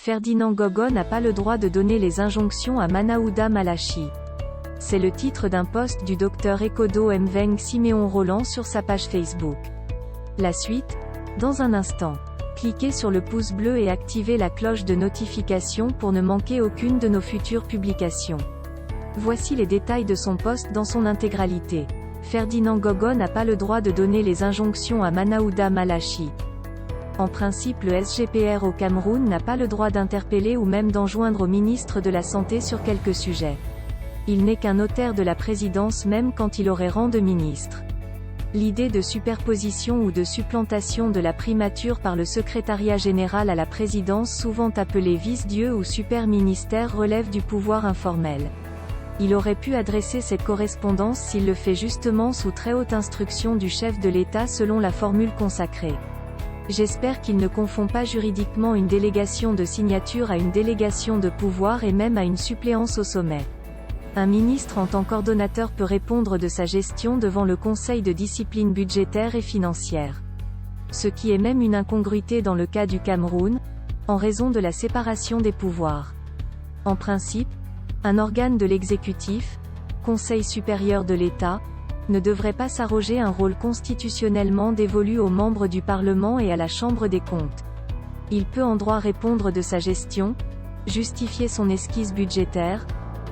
Ferdinand Gogo n'a pas le droit de donner les injonctions à Manaouda Malachi. C'est le titre d'un post du Dr Ekodo Mveng Siméon Roland sur sa page Facebook. La suite, dans un instant. Cliquez sur le pouce bleu et activez la cloche de notification pour ne manquer aucune de nos futures publications. Voici les détails de son post dans son intégralité. Ferdinand Gogo n'a pas le droit de donner les injonctions à Manaouda Malachi. En principe, le SGPR au Cameroun n'a pas le droit d'interpeller ou même d'enjoindre au ministre de la Santé sur quelques sujets. Il n'est qu'un notaire de la présidence même quand il aurait rang de ministre. L'idée de superposition ou de supplantation de la primature par le secrétariat général à la présidence, souvent appelé vice-dieu ou super-ministère, relève du pouvoir informel. Il aurait pu adresser cette correspondance s'il le fait justement sous très haute instruction du chef de l'État selon la formule consacrée. J'espère qu'il ne confond pas juridiquement une délégation de signature à une délégation de pouvoir et même à une suppléance au sommet. Un ministre en tant qu'ordonnateur peut répondre de sa gestion devant le Conseil de discipline budgétaire et financière. Ce qui est même une incongruité dans le cas du Cameroun, en raison de la séparation des pouvoirs. En principe, un organe de l'exécutif, Conseil supérieur de l'État, ne devrait pas s'arroger un rôle constitutionnellement dévolu aux membres du Parlement et à la Chambre des comptes. Il peut en droit répondre de sa gestion, justifier son esquisse budgétaire,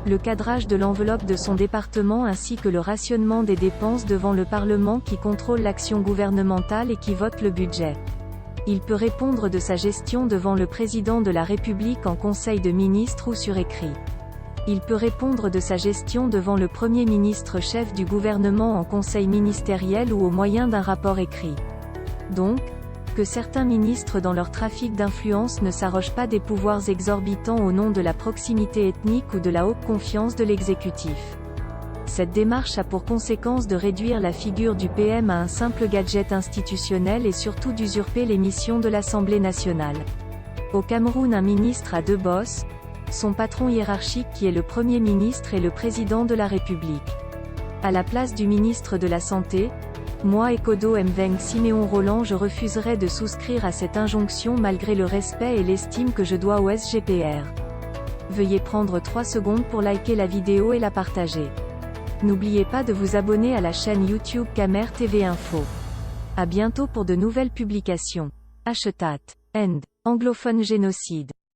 le cadrage de l'enveloppe de son département ainsi que le rationnement des dépenses devant le Parlement qui contrôle l'action gouvernementale et qui vote le budget. Il peut répondre de sa gestion devant le président de la République en Conseil de ministres ou sur écrit. Il peut répondre de sa gestion devant le Premier ministre chef du gouvernement en conseil ministériel ou au moyen d'un rapport écrit. Donc, que certains ministres dans leur trafic d'influence ne s'arrogent pas des pouvoirs exorbitants au nom de la proximité ethnique ou de la haute confiance de l'exécutif. Cette démarche a pour conséquence de réduire la figure du PM à un simple gadget institutionnel et surtout d'usurper les missions de l'Assemblée nationale. Au Cameroun, un ministre a deux boss, son patron hiérarchique qui est le Premier ministre et le Président de la République. À la place du ministre de la Santé, moi Ekodo Mveng Siméon Roland, je refuserai de souscrire à cette injonction malgré le respect et l'estime que je dois au SGPR. Veuillez prendre 3 secondes pour liker la vidéo et la partager. N'oubliez pas de vous abonner à la chaîne YouTube Camer TV Info. À bientôt pour de nouvelles publications. #end anglophone génocide.